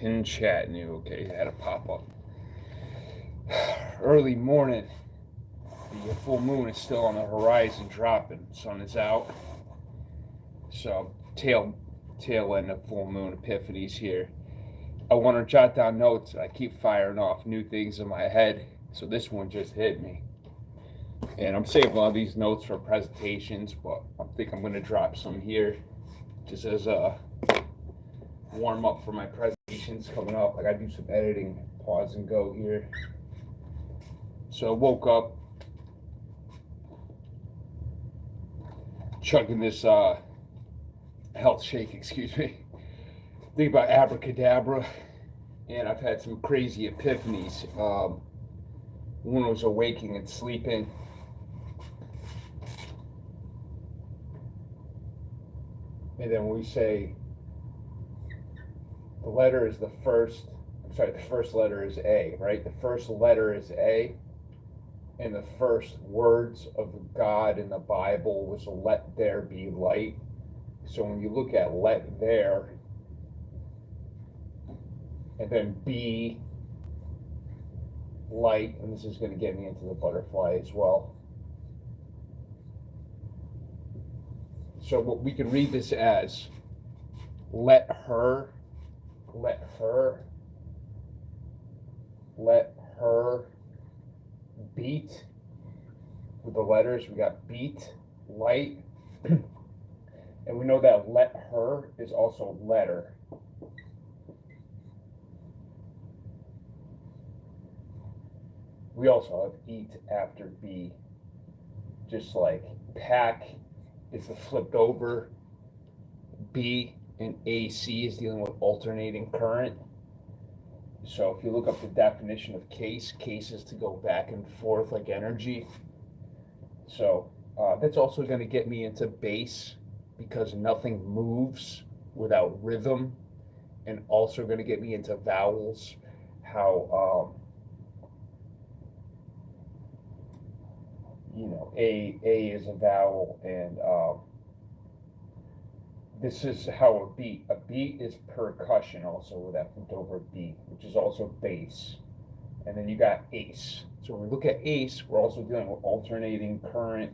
in chat new. Okay, had to pop up. Early morning. The full moon is still on the horizon, dropping. Sun is out. So tail end of full moon epiphanies here. I want to jot down notes. I keep firing off new things in my head. So this one just hit me. And I'm saving a lot of these notes for presentations, but I think I'm going to drop some here just as a warm up for my presentations coming up. I got to do some editing, pause and go here. So I woke up chugging this health shake, excuse me. Think about abracadabra, and I've had some crazy epiphanies. One was awaking and sleeping. And then we say the letter is the first letter is A, right? The first letter is A, and the first words of God in the Bible was let there be light. So when you look at let there, and then be light, and this is going to get me into the butterfly as well. So what we can read this as let her beat with the letters. We got beat, light, and we know that let her is also letter. We also have eat after be, just like pack is the flipped over B, and AC is dealing with alternating current. So if you look up the definition of case is to go back and forth like energy. So that's also going to get me into bass, because nothing moves without rhythm, and also going to get me into vowels, how A is a vowel, and this is how a beat is percussion, also with that flipped over beat, which is also bass. And then you got ace. So when we look at ace, we're also dealing with alternating current,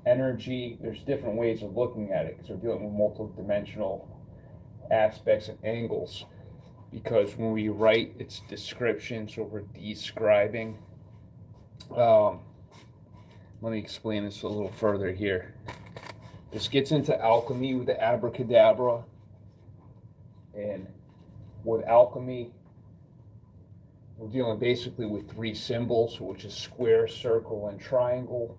energy. There's different ways of looking at it, because we're dealing with multiple dimensional aspects and angles. Because when we write, it's description, so we're describing. Let me explain this a little further here. This gets into alchemy with the abracadabra. And with alchemy, we're dealing basically with three symbols, which is square, circle, and triangle.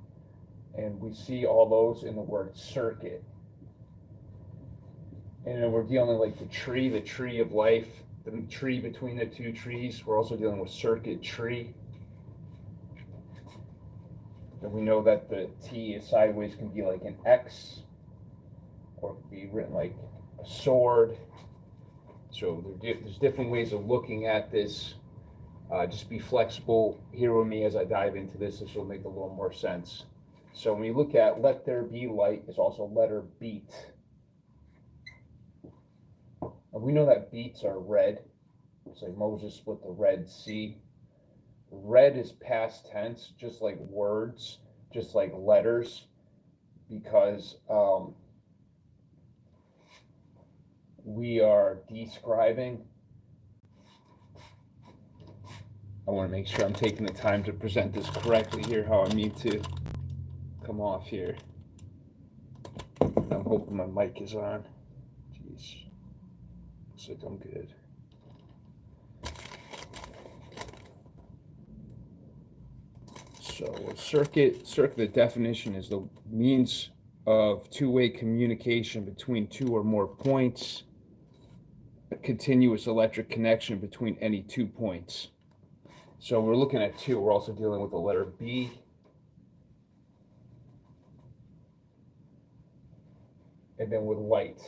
And we see all those in the word circuit. And then we're dealing like the tree of life, the tree between the two trees. We're also dealing with circuit tree. And we know that the T is sideways can be like an X, or it can be written like a sword. So there's different ways of looking at this. Just be flexible here with me as I dive into this. This will make a little more sense. So when you look at let there be light, it's also letter beat. And we know that beats are red. It's like Moses split the Red Sea. Red is past tense, just like words, just like letters, because we are describing. I want to make sure I'm taking the time to present this correctly here, how I mean to come off here. I'm hoping my mic is on. Jeez. Looks like I'm good. So circuit, the definition is the means of two-way communication between two or more points, a continuous electric connection between any 2 points. So we're looking at two. We're also dealing with the letter B. And then with light.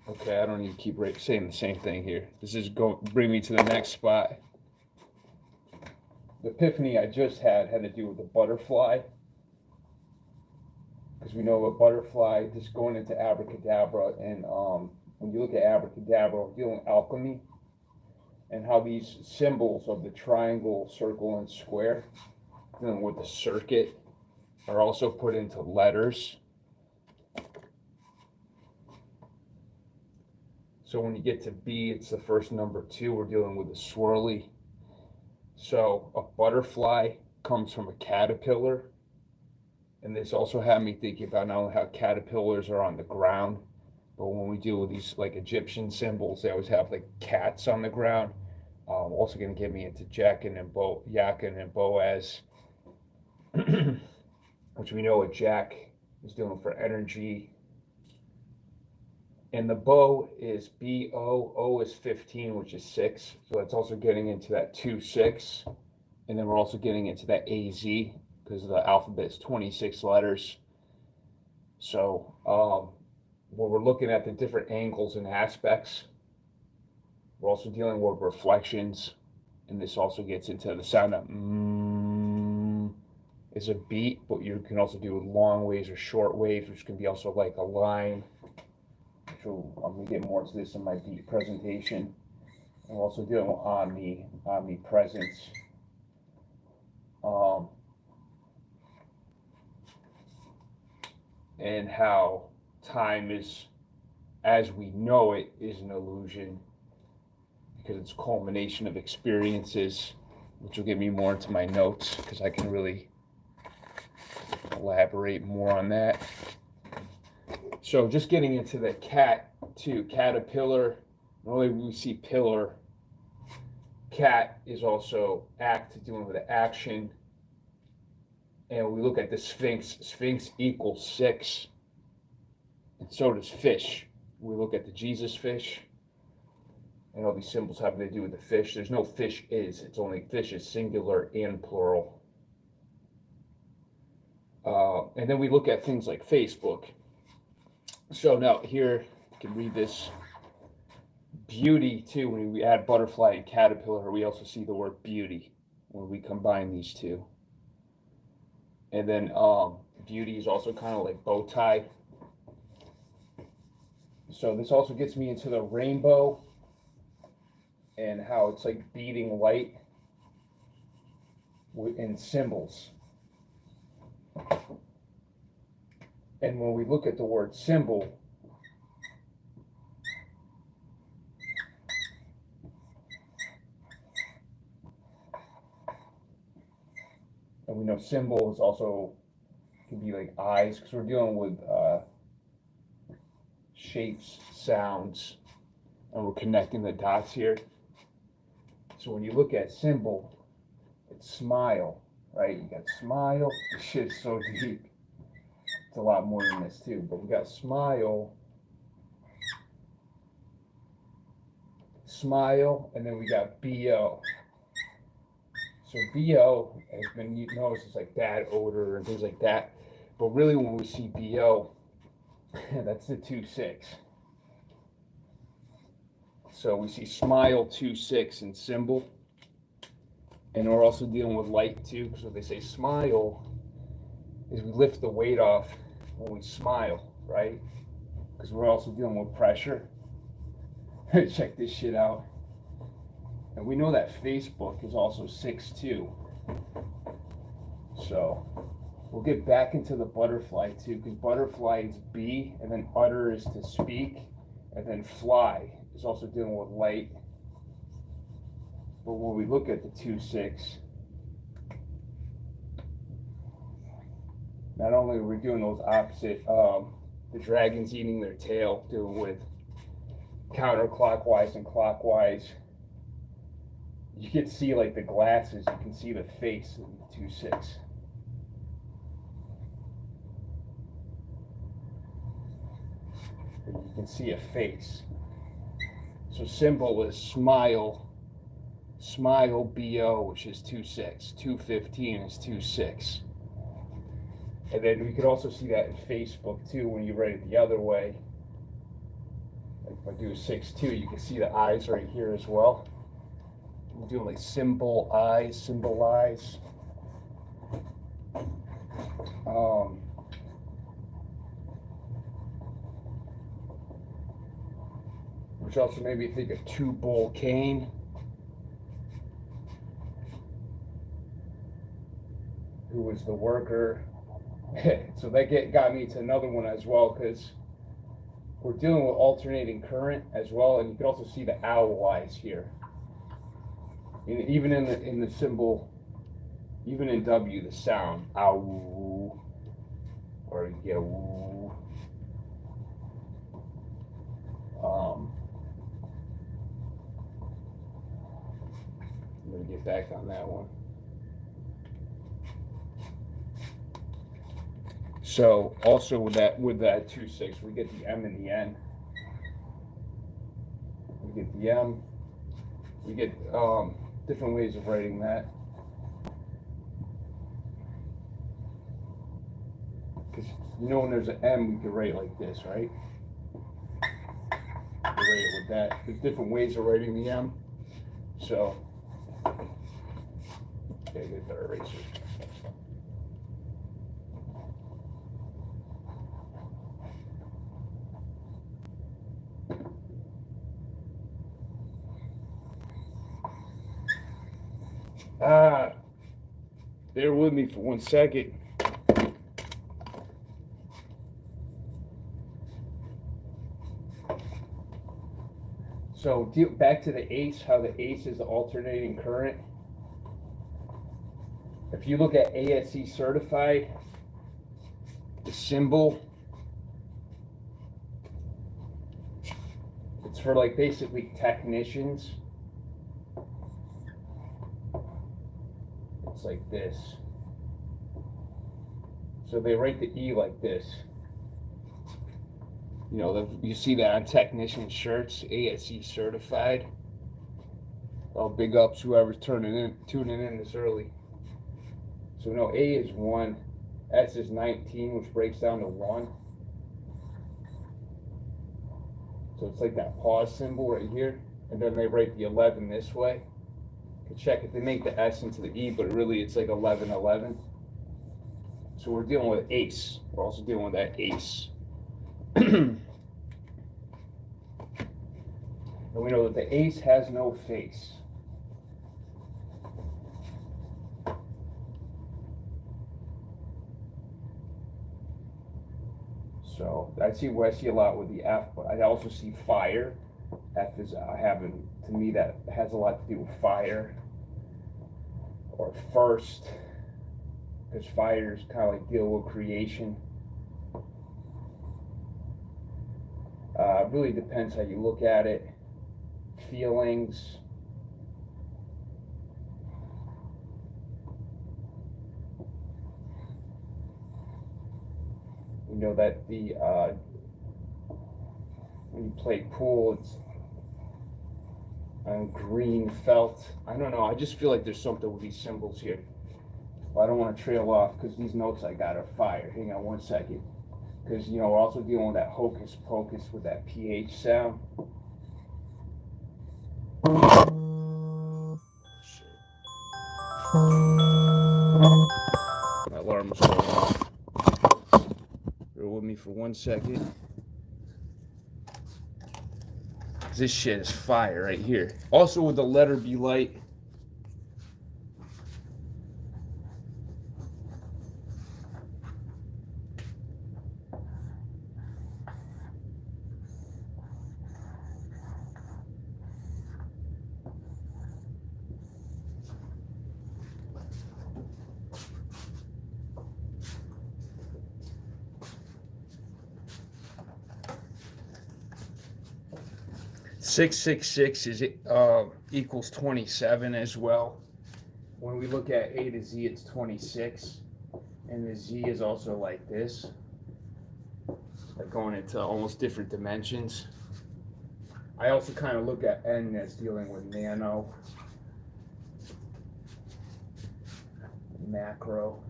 Okay, I don't need to keep saying the same thing here. This is going to bring me to the next spot. The epiphany I just had to do with the butterfly. Because as we know, a butterfly, just going into abracadabra, and when you look at abracadabra, we're dealing with alchemy, and how these symbols of the triangle, circle, and square, dealing with the circuit, are also put into letters. So when you get to B, it's the first number 2. We're dealing with a swirly. So a butterfly comes from a caterpillar. And this also had me thinking about not only how caterpillars are on the ground, but when we deal with these like Egyptian symbols, they always have like cats on the ground. Also going to get me into Jachin and Boaz, which we know a Jack is dealing for energy. And the bow is B-O. O is 15, which is 6. So that's also getting into that 2-6. And then we're also getting into that A-Z, because the alphabet is 26 letters. So when we're looking at the different angles and aspects, we're also dealing with reflections. And this also gets into the sound of is a beat, but you can also do long waves or short waves, which can be also like a line. So I'm going to get more into this in my beat presentation. I'm also dealing with omnipresence. And how time is, as we know it, is an illusion, because it's a culmination of experiences, which will get me more into my notes, because I can really elaborate more on that. So just getting into the cat too, caterpillar, normally we see pillar. Cat is also dealing with the action. And when we look at the Sphinx, Sphinx equals 6. And so does fish. We look at the Jesus fish, and all these symbols having to do with the fish. There's no fish is, it's only fish is singular and plural. And then we look at things like Facebook. So now here, you can read this. Beauty too, when we add butterfly and caterpillar, we also see the word beauty when we combine these two. And then beauty is also kind of like bow tie. So this also gets me into the rainbow and how it's like beating light in symbols. And when we look at the word symbol, and we know symbol is also can be like eyes, because we're dealing with shapes, sounds, and we're connecting the dots here. So when you look at symbol, it's smile, right? You got smile. This shit is so deep. It's a lot more than this too, but we got smile, and then we got BO. So BO has been noticed as like bad odor and things like that. But really when we see BO, that's the 2-6. So we see smile 2-6 in symbol. And we're also dealing with light too, because when they say smile, is we lift the weight off when we smile, right? Because we're also dealing with pressure. Check this shit out. And we know that Facebook is also 6-2. So we'll get back into the butterfly too, because butterfly is B, and then utter is to speak, and then fly is also dealing with light. But when we look at the 2-6, not only are we doing those opposite, the dragon's eating their tail, dealing with counterclockwise and clockwise. You can see like the glasses, you can see the face in the 2-6. You can see a face. So symbol is smile, smile BO, which is 2-6. 215 is 2-6. And then we could also see that in Facebook too when you write it the other way. Like if I do a 6-2, you can see the eyes right here as well. We're doing like symbolize. which also made me think of two-bowl cane. Who was the worker. So that got me to another one as well, because we're dealing with alternating current as well, and you can also see the owl eyes here. And even in the symbol, even in W, the sound ow or yo. I'm gonna get back on that one. So also with that 2-6, we get the M in the N. We get the M. We get different ways of writing that. Because you know when there's an M, we can write like this, right? We write it with that. There's different ways of writing the M. So, okay, get a better eraser. Bear with me for 1 second. So back to the ace, how the ace is the alternating current. If you look at ASE certified, the symbol, it's for like basically technicians. It's like this. So they write the E like this. You know, you see that on technician shirts, ASE certified. Oh, big ups whoever's tuning in this early. So no, A is 1, S is 19, which breaks down to 1. So it's like that pause symbol right here, and then they write the 11 this way. You can check it, they make the S into the E, but really it's like 11, 11. So we're dealing with ace. We're also dealing with that ace. And we know that the ace has no face. So I see a lot with the F, but I also see fire. F is having, to me, that has a lot to do with fire or first, because fire is kind of like deal with creation. Really depends how you look at it. Feelings. You know that the when you play pool, it's on green felt. I don't know. I just feel like there's something with these symbols here. Well, I don't want to trail off because these notes I got are fire. Hang on 1 second. Because, you know, we're also dealing with that hocus pocus with that PH sound. My alarm was going off. Bear with me for 1 second. This shit is fire right here. Also with the letter B light. .666 is equals 27 as well. When we look at A to Z, it's 26, and the Z is also like this, like going into almost different dimensions. I also kind of look at N as dealing with nano, macro.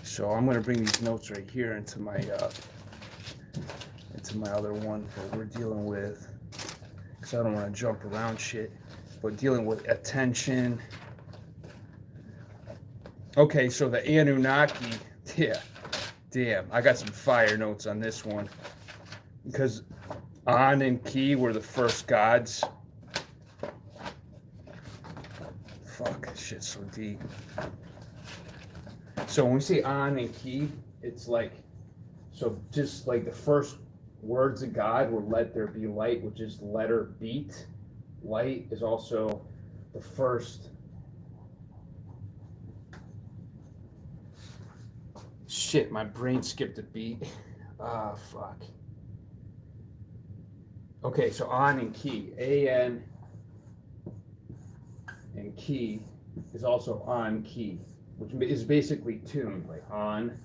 So I'm going to bring these notes right here into my other one that we're dealing with, because I don't want to jump around shit. But dealing with attention, Okay, so the Anunnaki, yeah, damn, I got some fire notes on this one. Because An and Ki were the first gods. Fuck, this shit's so deep. So when we say An and Ki, it's like, so just like the first words of God were let there be light, which is letter beat. Light is also the first. Shit, my brain skipped a beat. Ah, fuck. Okay, so An and Ki. A-N and Ki is also on key, which is basically tuned, like on,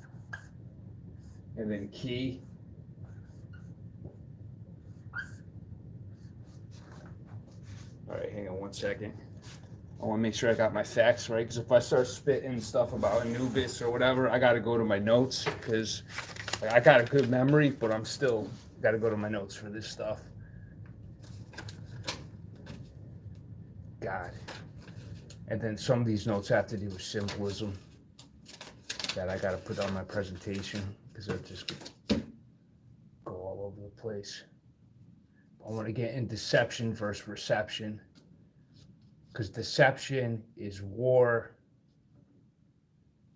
and then key. All right, hang on one second. I want to make sure I got my facts right, because if I start spitting stuff about Anubis or whatever, I got to go to my notes, because like, I got a good memory, but I'm still got to go to my notes for this stuff. God. And then some of these notes have to do with symbolism that I got to put on my presentation, because they'll just go all over the place. I want to get in deception versus reception, because deception is war.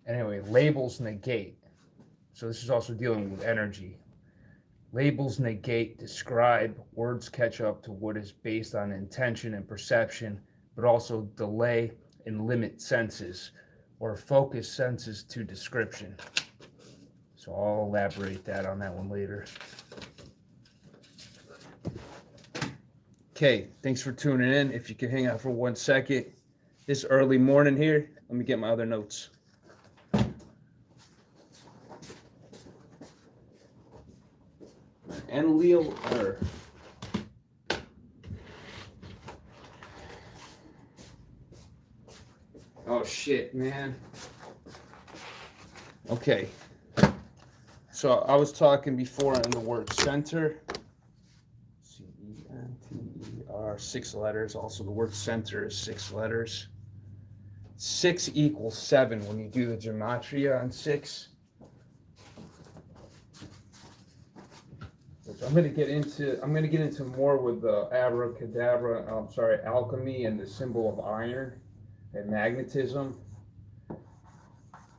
Anyway, labels negate. So this is also dealing with energy. Labels negate, describe, words catch up to what is based on intention and perception, but also delay and limit senses, or focus senses to description. So I'll elaborate that on that one later. Okay, thanks for tuning in. If you can hang out for 1 second. It's early morning here. Let me get my other notes. Enlil, or oh shit, man. Okay. So I was talking before in the word center. C-E-N-T-E-R, 6 letters. Also, the word center is 6 letters. 6 equals 7 when you do the gematria on 6. Which I'm gonna get into more with the abracadabra. Alchemy and the symbol of iron and magnetism.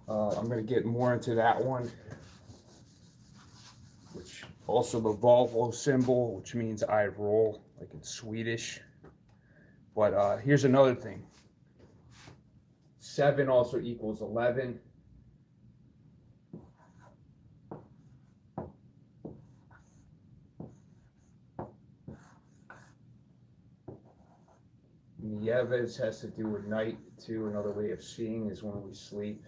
I'm gonna get more into that one, which also the Volvo symbol, which means I roll, like in Swedish. But here's another thing. 7 also equals 11. Nieves has to do with night too. Another way of seeing is when we sleep.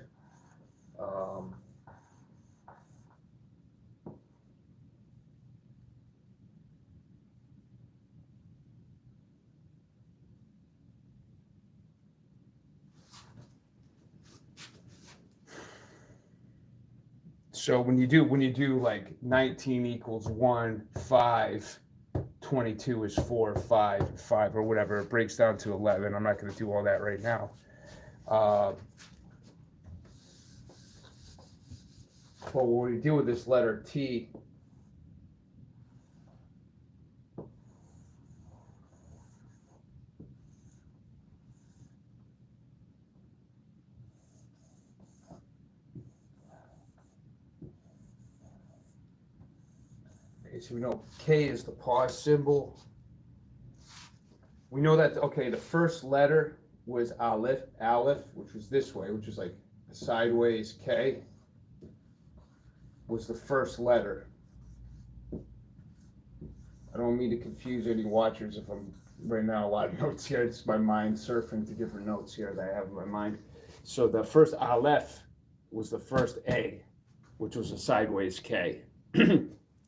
So when you do like 19 equals 1, 5, 22 is 4, 5, 5, or whatever, it breaks down to 11. I'm not going to do all that right now. But when we deal with this letter T, okay, so we know K is the pause symbol. We know that, okay, the first letter was Aleph, which was this way, which is like a sideways K, was the first letter. I don't mean to confuse any watchers if I'm right now a lot of notes here. It's my mind surfing to different notes here that I have in my mind. So the first Aleph was the first A, which was a sideways K.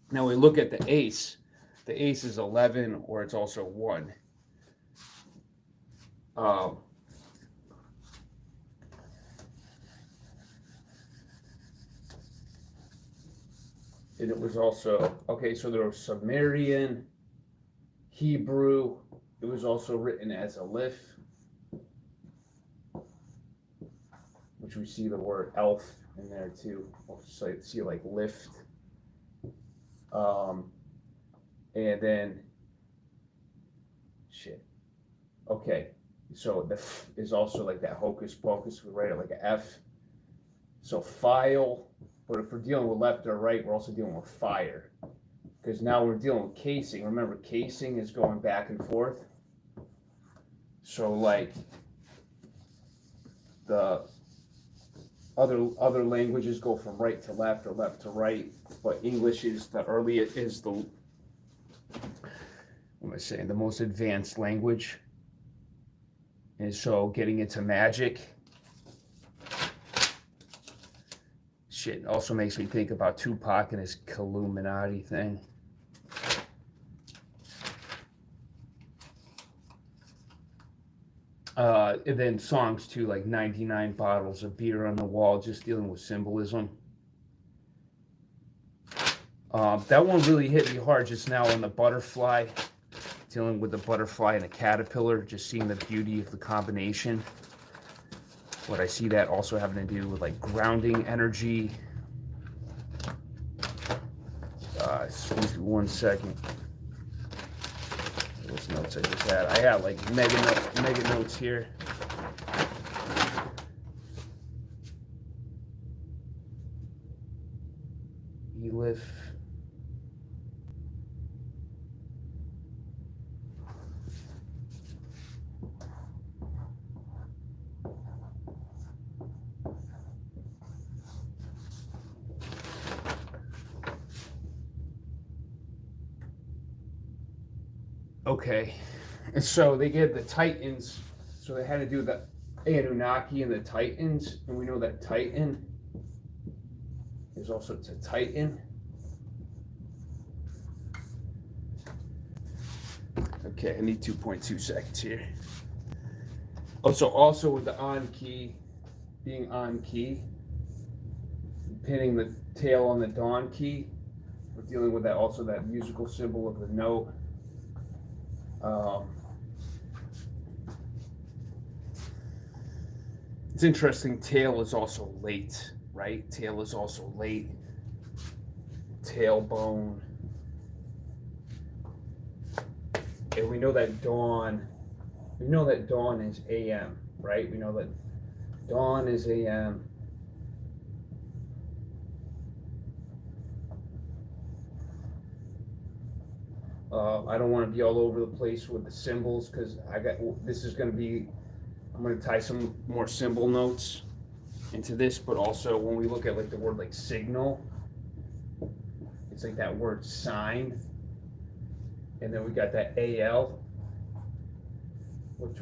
Now we look at the ace. The ace is 11, or it's also 1. And it was also, okay, so there was Sumerian, Hebrew. It was also written as Aleph. which we see the word elf in there too. We'll see like lift. And then, shit. Okay, so the F is also like that hocus pocus. We write it like an F. So file, but if we're dealing with left or right, we're also dealing with fire. Because now we're dealing with casing. Remember, casing is going back and forth. So like the other languages go from right to left or left to right, but English is the what am I saying, the most advanced language. And so getting into magic, shit, also makes me think about Tupac and his Illuminati thing. And then songs too, like 99 Bottles of Beer on the Wall, just dealing with symbolism. That one really hit me hard just now on the butterfly, dealing with the butterfly and the caterpillar, just seeing the beauty of the combination. What I see that also having to do with like grounding energy. Excuse me 1 second. Those notes I just had. I had like mega notes here. Elif. Okay, and so they get the Titans, so they had to do the Anunnaki and the Titans, and we know that Titan is also to Titan. Okay, I need 2.2 seconds here. Oh, so also with the on key, being on key, pinning the tail on the dawn key, we're dealing with that also, that musical symbol of the note. It's interesting, tail is also late, right? Tail is also late. Tailbone. And we know that dawn is AM, right? We know that dawn is AM. I don't want to be all over the place with the symbols because I'm going to tie some more symbol notes into this, but also when we look at like the word like signal, it's like that word sign, and then we got that AL, which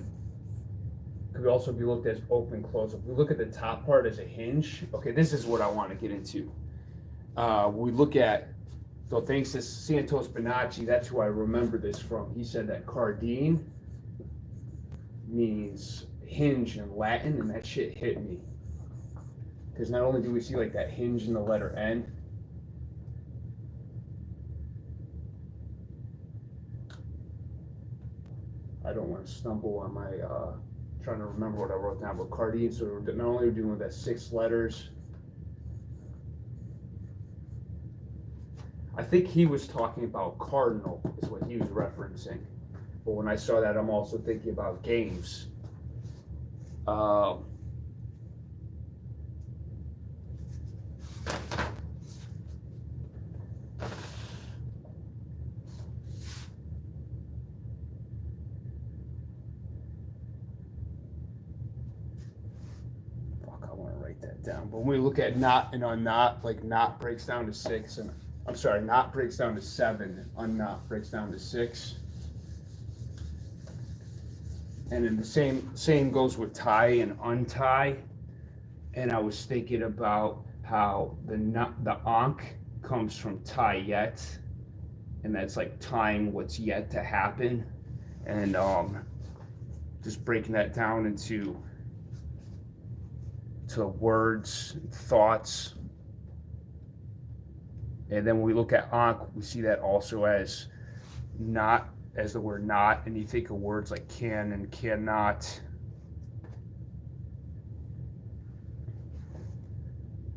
could also be looked as open, close. If we look at the top part as a hinge, okay, this is what I want to get into. We look at, so thanks to Santos Bonacci, that's who I remember this from. He said that cardine means hinge in Latin, and that shit hit me. Because not only do we see like that hinge in the letter N, I don't want to stumble on my, trying to remember what I wrote down, but cardine, so not only are we doing that 6 letters, I think he was talking about cardinal is what he was referencing. But when I saw that, I'm also thinking about games. Fuck, I want to write that down. But when we look at not and unknot, like not breaks down to 6, and I'm sorry, not breaks down to 7, unknot breaks down to 6. And then the same goes with tie and untie. And I was thinking about how the ankh comes from tie yet, and that's like tying what's yet to happen, and just breaking that down into words, thoughts. And then when we look at ankh, we see that also as not, as the word not, and you think of words like can and cannot.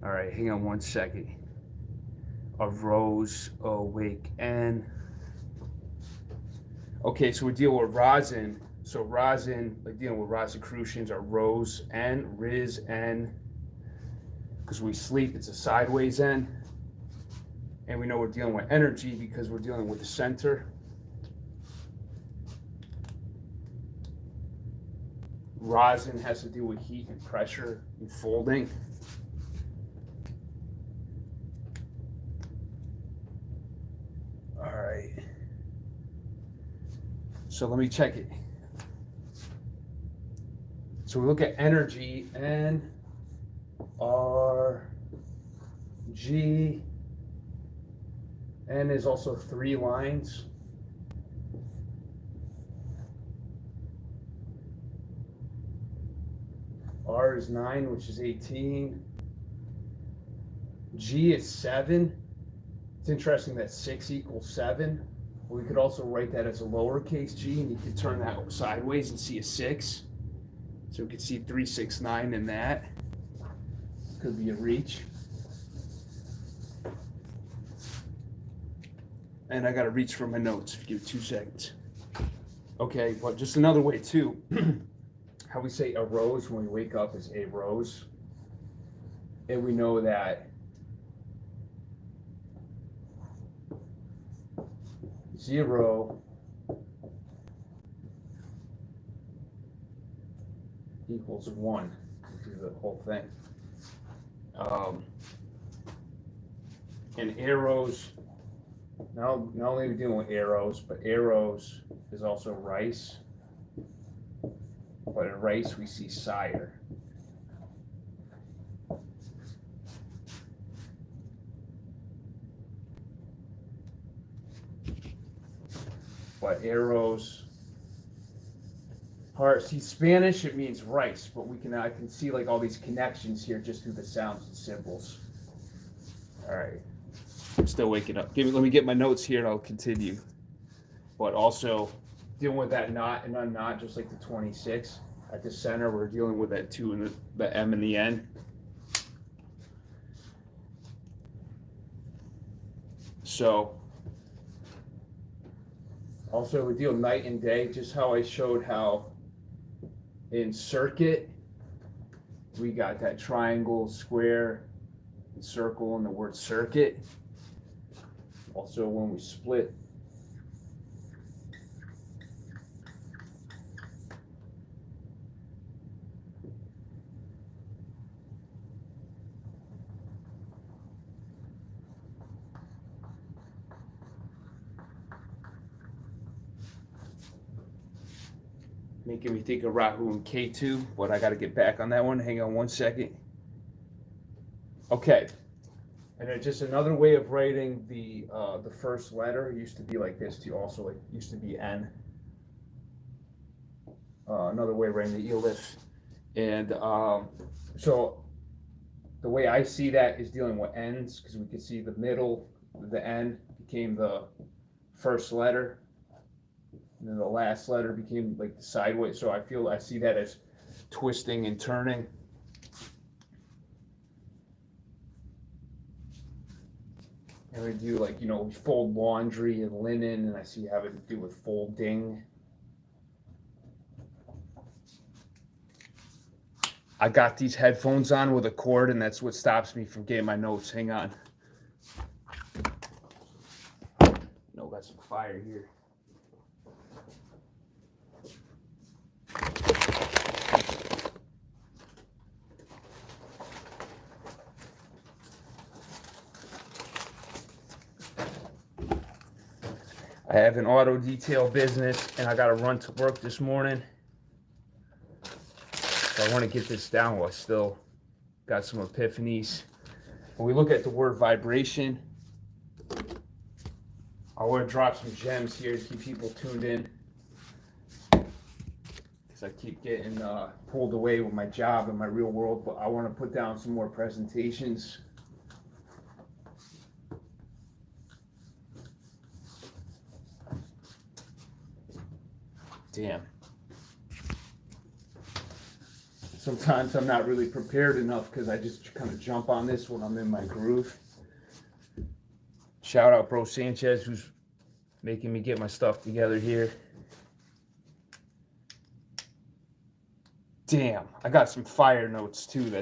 All right, hang on one second. Arose, awake, and okay, so we're dealing with rosin. So rosin, like dealing with Rosicrucians, are rose and riz and, because we sleep, it's a sideways N. And we know we're dealing with energy because we're dealing with the center. Rosin has to do with heat and pressure and folding. All right. So let me check it. So we look at energy, N, R, G. N is also 3 lines. R is 9, which is 18. G is 7. It's interesting that 6 equals 7. We could also write that as a lowercase g, and you could turn that sideways and see a 6. So we could see 3, 6, 9 in that. Could be a reach. And I got to reach for my notes. Give me 2 seconds. Okay, but just another way too. How we say arose when we wake up is a rose. And we know that 0 equals 1, which is the whole thing. And arrows, not only are we dealing with arrows, but arrows is also rice. But in rice we see sire. But arrows, see, Spanish it means rice, but I can see like all these connections here just through the sounds and symbols. All right, I'm still waking up. Let me get my notes here, and I'll continue. But also dealing with that knot and unknot, just like the 26 at the center, we're dealing with that 2 and the M and the N. So. Also, we deal night and day, just how I showed how in circuit, we got that triangle, square, and circle, and the word circuit. Also, when we split, making me think of Rahu and Ketu, but I got to get back on that one. Hang on one second. Okay, and then just another way of writing the first letter used to be like this too. Also, like used to be N. Another way of writing the elif, and so the way I see that is dealing with N's, because we could see the middle, the N became the first letter. And then the last letter became like the sideways. So I see that as twisting and turning. And we do like, we fold laundry and linen, and I see having to do with folding. I got these headphones on with a cord, and that's what stops me from getting my notes. Hang on. No, got some fire here. I have an auto detail business, and I got to run to work this morning. So I want to get this down while I still got some epiphanies. When we look at the word vibration, I want to drop some gems here to keep people tuned in, because I keep getting pulled away with my job and my real world, but I want to put down some more presentations. Damn. Sometimes I'm not really prepared enough because I just kind of jump on this when I'm in my groove. Shout out Bro Sanchez, who's making me get my stuff together here. Damn, I got some fire notes too.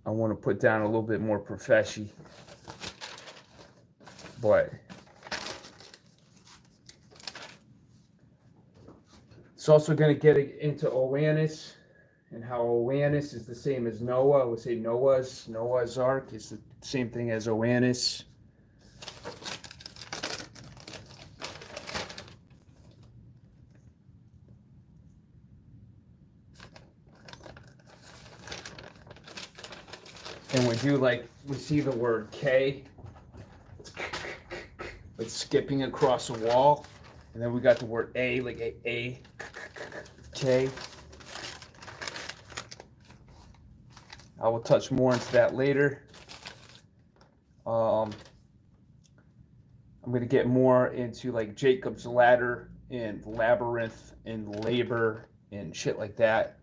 I want to put down a little bit more professional, but it's also going to get into awareness and how awareness is the same as Noah. I would say Noah's Ark is the same thing as awareness. And we see the word K. It's skipping across a wall. And then we got the word A, like A, K. I will touch more into that later. I'm going to get more into like Jacob's ladder and labyrinth and labor and shit like that.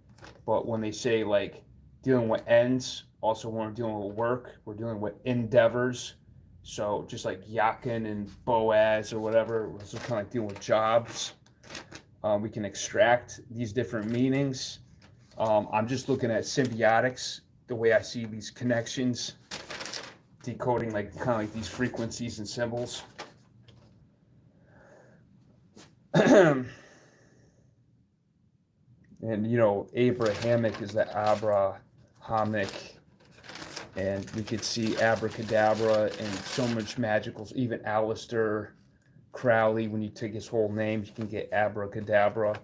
But when they say like dealing with ends, also when we're dealing with work, we're dealing with endeavors. So just like Yakin and Boaz or whatever, we're also kind of like dealing with jobs. We can extract these different meanings. I'm just looking at symbiotics, the way I see these connections, decoding like kind of like these frequencies and symbols. And you know, Abrahamic is the Abrahamic. And we could see abracadabra and so much magicals, even Aleister Crowley, when you take his whole name, you can get abracadabra.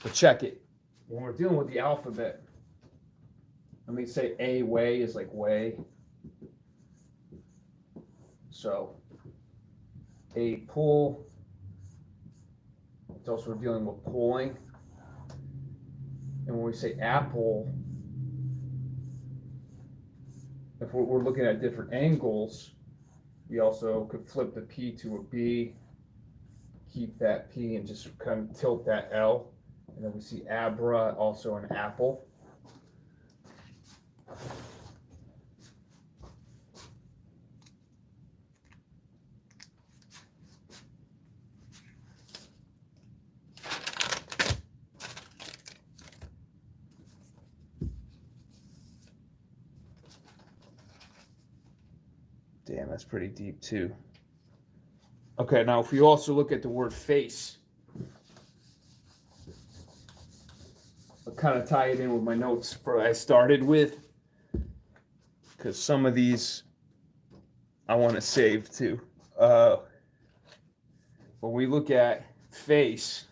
But check it. When we're dealing with the alphabet, let me say A way is like way. So a pull, it's also dealing with pulling. And when we say apple, if we're looking at different angles, we also could flip the P to a B, keep that P and just kind of tilt that L. And then we see abra, also an apple. Damn, that's pretty deep too. Okay, now if we also look at the word face, I'll kind of tie it in with my notes for I started with, because some of these I want to save too. When we look at face,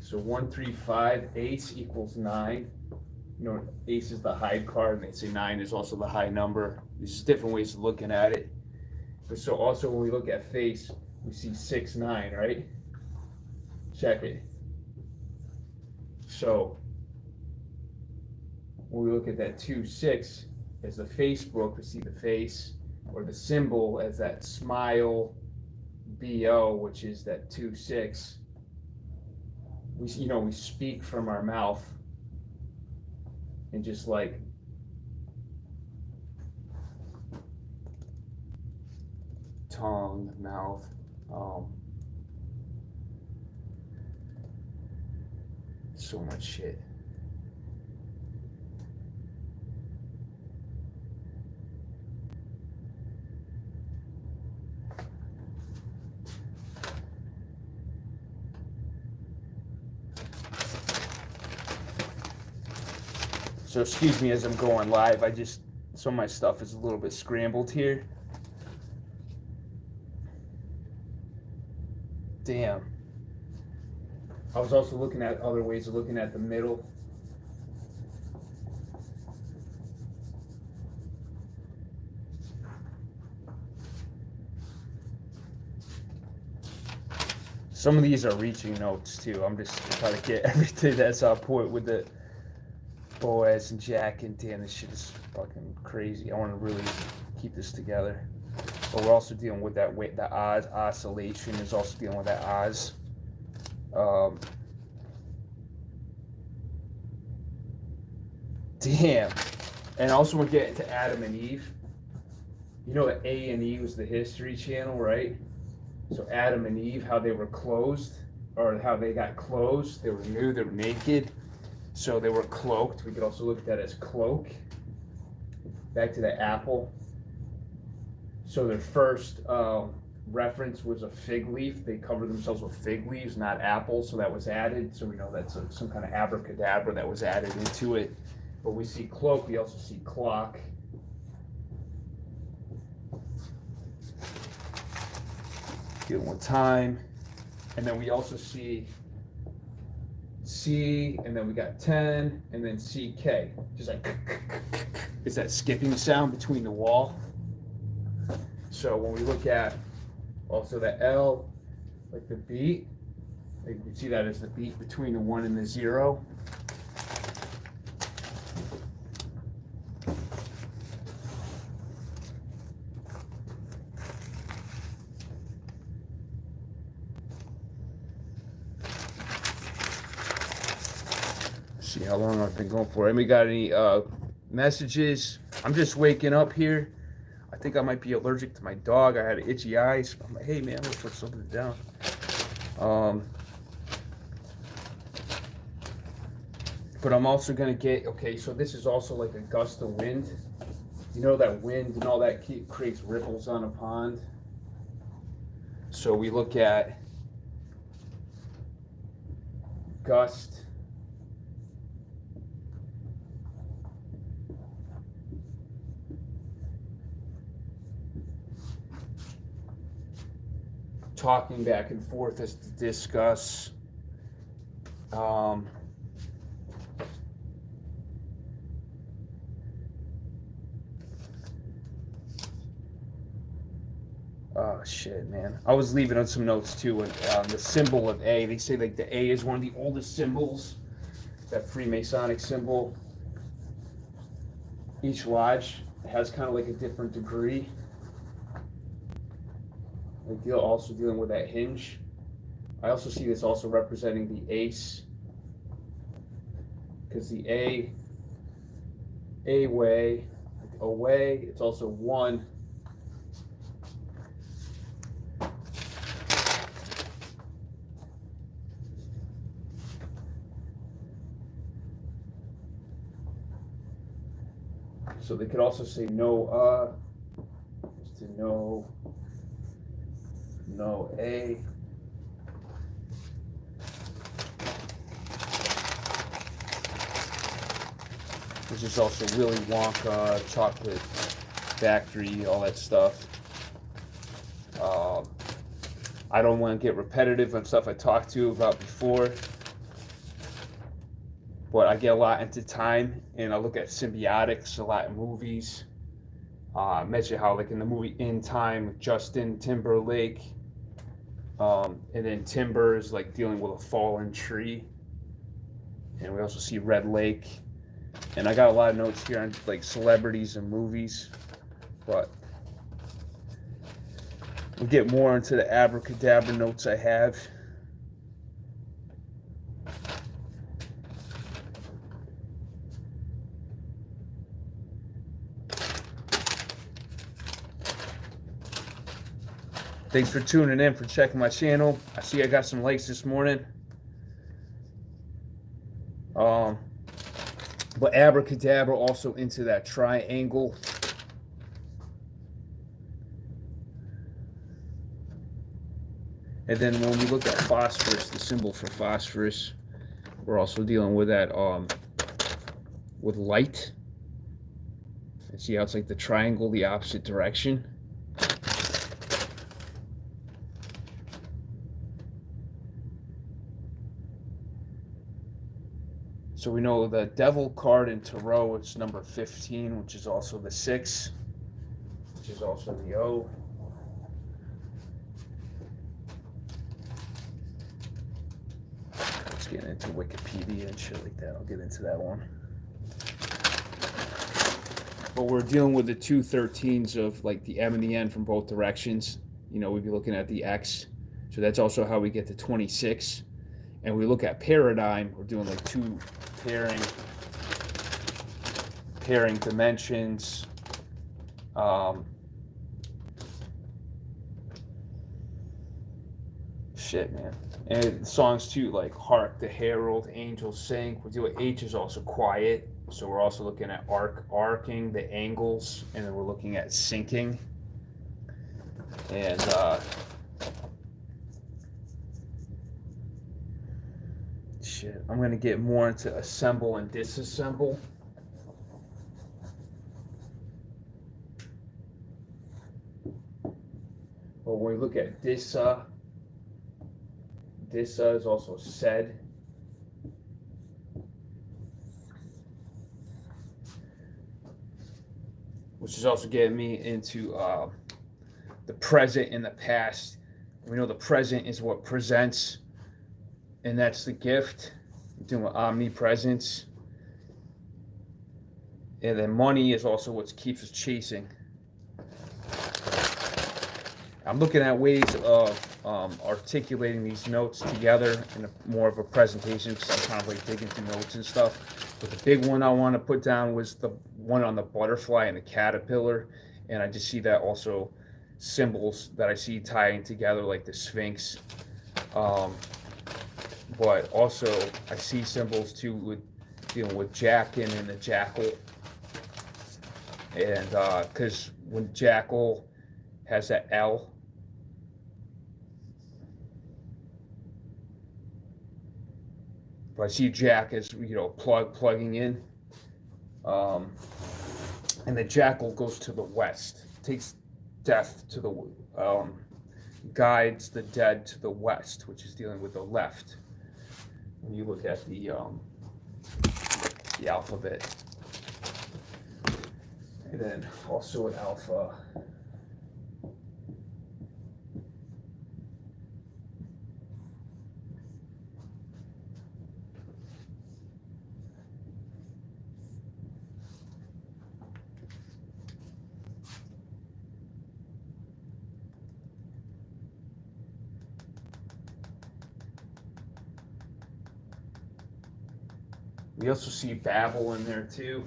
so 1, 3, 5, ace equals 9. You know, ace is the high card, and they say 9 is also the high number. There's different ways of looking at it. But so also when we look at face, we see 6, 9, right? Check it. So when we look at that 2, 6 as the Facebook, we see the face, or the symbol as that smile, BO, which is that 2, 6. We speak from our mouth and just like tongue, mouth, so much shit. So excuse me as I'm going live. Some of my stuff is a little bit scrambled here. Damn. I was also looking at other ways of looking at the middle. Some of these are reaching notes too. I'm just trying to get everything that's on point with it. Boaz and Jack, and damn, this shit is fucking crazy. I want to really keep this together. But we're also dealing with that weight, the Oz oscillation is also dealing with that Oz. Damn. And also we're getting to Adam and Eve. You know that A&E was the History Channel, right? So Adam and Eve, how they were closed, or how they got closed. They were nude, they were naked. So they were cloaked. We could also look at that as cloak. Back to the apple. So their first reference was a fig leaf. They covered themselves with fig leaves, not apples, so that was added. So we know that's some kind of abracadabra that was added into it. But we see cloak, we also see clock. Dealing with time. And then we also see C, and then we got 10, and then CK. Just like, it's that skipping sound between the wall. So when we look at also the L, like the beat, like you see that as the beat between the 1 and the 0. See how long I've been going for. Anybody got any messages? I'm just waking up here. I think I might be allergic to my dog. I had itchy eyes. I'm like, hey man, let's put something down. But I'm also gonna get, okay, so this is also like a gust of wind. You know that wind and all that creates ripples on a pond. So we look at gust. Talking back and forth as to discuss. Oh shit, man. I was leaving on some notes too. The symbol of A. They say like the A is one of the oldest symbols. That Freemasonic symbol. Each lodge has kind of like a different degree. Like also dealing with that hinge. I also see this also representing the ace, because the A way, away, it's also 1. So they could also say no, just to no A. This is also Willy Wonka, chocolate factory, all that stuff. I don't want to get repetitive on stuff I talked to you about before, but I get a lot into time, and I look at symbiotics a lot in movies. I mentioned how, like in the movie In Time with Justin Timberlake, and then Timber is like dealing with a fallen tree, and we also see Red Lake. And I got a lot of notes here on like celebrities and movies, but we'll get more into the abracadabra notes I have. Thanks for tuning in, for checking my channel. I see I got some likes this morning. But abracadabra also into that triangle. And then when we look at phosphorus, the symbol for phosphorus, we're also dealing with that with light. And see how it's like the triangle, the opposite direction. So we know the devil card in tarot, it's number 15, which is also the 6, which is also the O. Let's get into Wikipedia and shit like that. I'll get into that one. but we're dealing with the 213s of like the M and the N from both directions. You know, we'd be looking at the X. So that's also how we get to 26. And we look at paradigm, we're doing like two pairing dimensions. Shit, man. And songs too, like Hark the Herald, Angels Sing. We're doing H is also quiet. So we're also looking at arcing, the angles, and then we're looking at syncing. And shit, I'm gonna get more into assemble and disassemble. But when we look at disa is also said. Which is also getting me into the present and the past. We know the present is what presents, and that's the gift. We're doing omnipresence. And then money is also what keeps us chasing. I'm looking at ways of articulating these notes together in more of a presentation, because I'm kind of like digging through notes and stuff. But the big one I want to put down was the one on the butterfly and the caterpillar. And I just see that also symbols that I see tying together, like the Sphinx. But also I see symbols too with dealing with Jackin and the jackal. And because when jackal has that L, but I see Jack as, you know, plugging in. And the jackal goes to the west, takes death to the, guides the dead to the west, which is dealing with the left. When you look at the alphabet. And then also an alpha. We also see Babel in there too.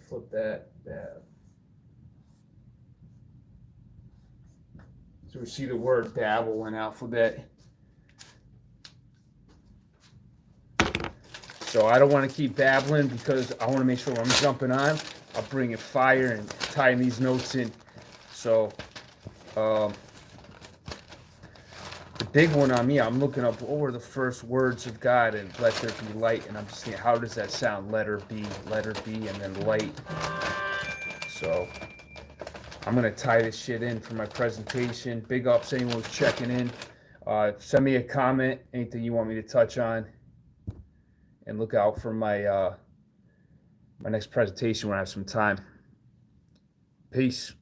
Flip that. So we see the word Babel in alphabet. So I don't want to keep babbling because I want to make sure when I'm jumping on, I'll bring in fire and tying these notes in. So the big one on me, I'm looking up what were the first words of God, and let there be light, and I'm just thinking, how does that sound? Letter B, and then light. So I'm gonna tie this shit in for my presentation. Big ups anyone who's checking in. Send me a comment, anything you want me to touch on, and look out for my my next presentation when I have some time. Peace.